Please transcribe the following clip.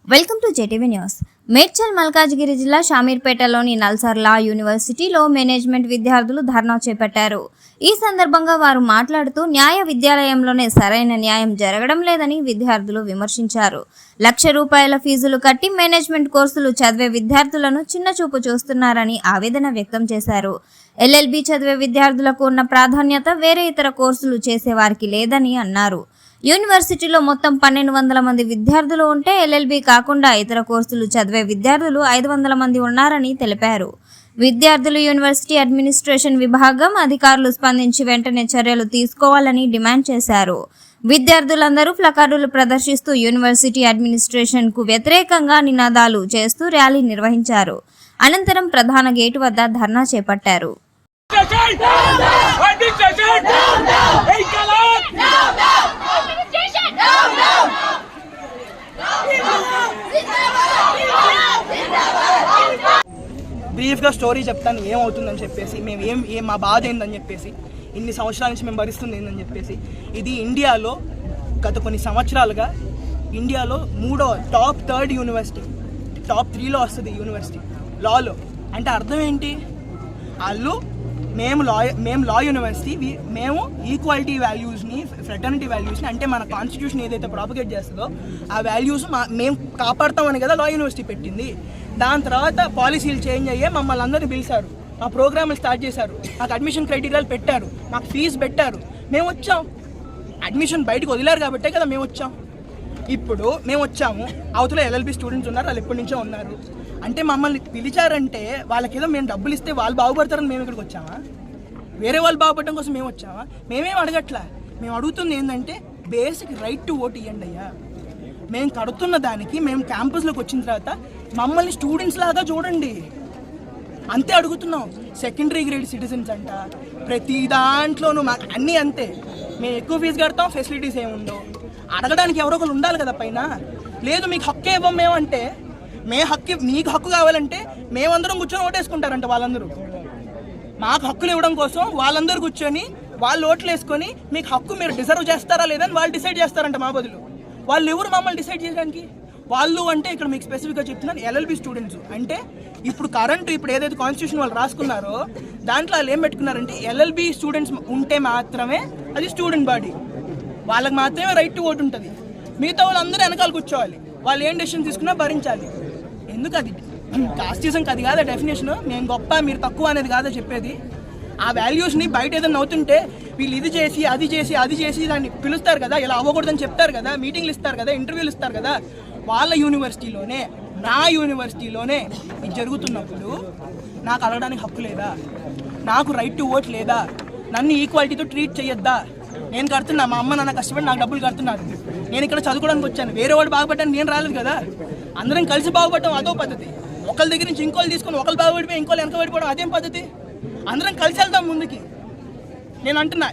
Welcome to JTV news. Medchal Malkajgiri జిల్లా షామీర్పేటలోని నల్సార్లా యూనివర్సిటీలో management విద్యార్థులు ధర్నా చేపట్టారు. ఈ సందర్భంగా వారు మాట్లాడుతూ న్యాయ విద్యాలయంలోనే సరైన న్యాయం జరగడం లేదని విద్యార్థులు విమర్శించారు. ₹1,00,000 ఫీజులు కట్టి మేనేజ్మెంట్ కోర్సులు చదివే విద్యార్థులను చిన్నచూపు చూస్తున్నారని ఆవేదన వ్యక్తం చేశారు. LLB చదివే విద్యార్థులకు ఉన్న ప్రాధాన్యత వేరే ఇతర కోర్సులు చేసే వారికి లేదని అన్నారు. యూనివర్సిటీలో మొత్తం 1,200 మంది విద్యార్థులు ఉంటే LLB కాకుండా ఇతర కోర్సులు చదివే విద్యార్థులు 500 మంది ఉన్నారని తెలిపారు. విద్యార్థులు యూనివర్సిటీ అడ్మినిస్ట్రేషన్ విభాగం అధికారులు స్పందించి వెంటనే చర్యలు తీసుకోవాలని డిమాండ్ చేశారు. విద్యార్థులందరూ ప్లకార్డులు ప్రదర్శిస్తూ యూనివర్సిటీ అడ్మినిస్ట్రేషన్ కు వ్యతిరేకంగా నినాదాలు చేస్తూ ర్యాలీ నిర్వహించారు. అనంతరం ప్రధాన గేటు వద్ద ధర్నా చేపట్టారు. బ్రీఫ్గా స్టోరీ చెప్తాను ఏమవుతుందని చెప్పేసి, మేము ఏం మా బాధ ఏందని చెప్పేసి, ఇన్ని సంవత్సరాల నుంచి మేము భరిస్తుంది ఏందని చెప్పేసి. ఇది ఇండియాలో గత కొన్ని సంవత్సరాలుగా ఇండియాలో టాప్ 3 యూనివర్సిటీ, టాప్ 3లో వస్తుంది యూనివర్సిటీ లాలో. అంటే అర్థం ఏంటి? వాళ్ళు మేము లా యూనివర్సిటీ, మేము ఈక్వాలిటీ వాల్యూస్ని, ఫ్రెటర్నిటీ వాల్యూస్ని, అంటే మన కాన్స్టిట్యూషన్ ఏదైతే ప్రాపగేట్ చేస్తుందో ఆ వాల్యూస్ మేము కాపాడతామని కదా లా యూనివర్సిటీ పెట్టింది. దాని తర్వాత పాలసీలు చేంజ్ అయ్యే మమ్మల్ని అందరినీ పిలిచారు, మా ప్రోగ్రాములు స్టార్ట్ చేశారు, మాకు అడ్మిషన్ క్రైటీరియాలు పెట్టారు, మాకు ఫీజు పెట్టారు. మేము వచ్చాం, అడ్మిషన్ బయటకు వదిలారు కాబట్టే కదా మేము వచ్చాం. ఇప్పుడు మేము వచ్చాము, అవతల LLB స్టూడెంట్స్ ఉన్నారు, వాళ్ళు ఎప్పటి నుంచో ఉన్నారు. అంటే మమ్మల్ని పిలిచారంటే వాళ్ళకేదో మేము డబ్బులు ఇస్తే వాళ్ళు బాగుపడతారని మేము ఇక్కడికి వచ్చామా? వేరే వాళ్ళు బాగుపడడం కోసం మేము వచ్చామా? మేమేం అడగట్లా. మేము అడుగుతుంది ఏంటంటే బేసిక్ రైట్ టు ఓట్ ఇవ్వండి అయ్యా. మేము కడుతున్న దానికి మేము క్యాంపస్లోకి వచ్చిన తర్వాత మమ్మల్ని స్టూడెంట్స్ లాగా చూడండి, అంతే అడుగుతున్నాం. సెకండరీ గ్రేడ్ సిటిజన్స్ అంట, ప్రతి దాంట్లోనూ మాకు అన్నీ అంతే. మేము ఎక్కువ ఫీజు కడతాం, ఫెసిలిటీస్ ఏమి ఉండవు. అడగడానికి ఎవరో ఒకరు ఉండాలి కదా పైన. లేదు మీకు హక్కే ఇవ్వం మేమంటే, మీకు హక్కు కావాలంటే మేమందరం కూర్చొని ఓటేసుకుంటారంట వాళ్ళందరూ. మాకు హక్కులు ఇవ్వడం కోసం వాళ్ళందరూ కూర్చొని వాళ్ళు ఓట్లు వేసుకొని మీకు హక్కు మీరు డిజర్వ్ చేస్తారా లేదని వాళ్ళు డిసైడ్ చేస్తారంట మా బదులు. వాళ్ళు ఎవరు మమ్మల్ని డిసైడ్ చేయడానికి? వాళ్ళు అంటే ఇక్కడ మీకు స్పెసిఫిక్గా చెప్తున్నాను, LLB స్టూడెంట్స్. అంటే ఇప్పుడు ఏదైతే కాన్స్టిట్యూషన్ వాళ్ళు రాసుకున్నారో దాంట్లో వాళ్ళు ఏం పెట్టుకున్నారంటే LLB స్టూడెంట్స్ ఉంటే మాత్రమే అది స్టూడెంట్ బాడీ, వాళ్ళకి మాత్రమే రైట్ టు ఓట్ ఉంటుంది. మిగతా వాళ్ళు అందరూ వెనకాల కూర్చోవాలి, వాళ్ళు ఏం డెసిషన్ తీసుకున్నా భరించాలి. ఎందుకు? అది కాస్టిజంకి అది కాదా డెఫినేషన్? మేము గొప్ప మీరు తక్కువ అనేది కాదా చెప్పేది? ఆ వాల్యూస్ని బయట ఏదైనా అవుతుంటే వీళ్ళు ఇది చేసి అది చేసి దాన్ని పిలుస్తారు కదా, ఇలా అవ్వకూడదని చెప్తారు కదా, మీటింగ్లు ఇస్తారు కదా, ఇంటర్వ్యూలు ఇస్తారు కదా. వాళ్ళ యూనివర్సిటీలోనే, నా యూనివర్సిటీలోనే ఇది జరుగుతున్నప్పుడు నాకు అడగడానికి హక్కు లేదా? నాకు రైట్ టు ఓట్ లేదా? నన్ను ఈక్వాలిటీతో ట్రీట్ చేయొద్దా? నేను కడుతున్నా, మా అమ్మ నాన్న కష్టపడి నాకు డబ్బులు కడుతున్నారు, నేను ఇక్కడ చదువుకోవడానికి వచ్చాను. వేరే వాడు బాగుపడ్డాను నేను రాలేదు కదా. అందరం కలిసి బాగుపడటం అదో పద్ధతి. ఒకళ్ళ దగ్గర నుంచి ఇంకోళ్ళు తీసుకొని ఒకళ్ళు బాగుపడిపోయి ఇంకోళ్ళు వెనకబడిపోవడం అదేం పద్ధతి? అందరం కలిసి వెళ్దాం ముందుకి. నేను అంటున్నా,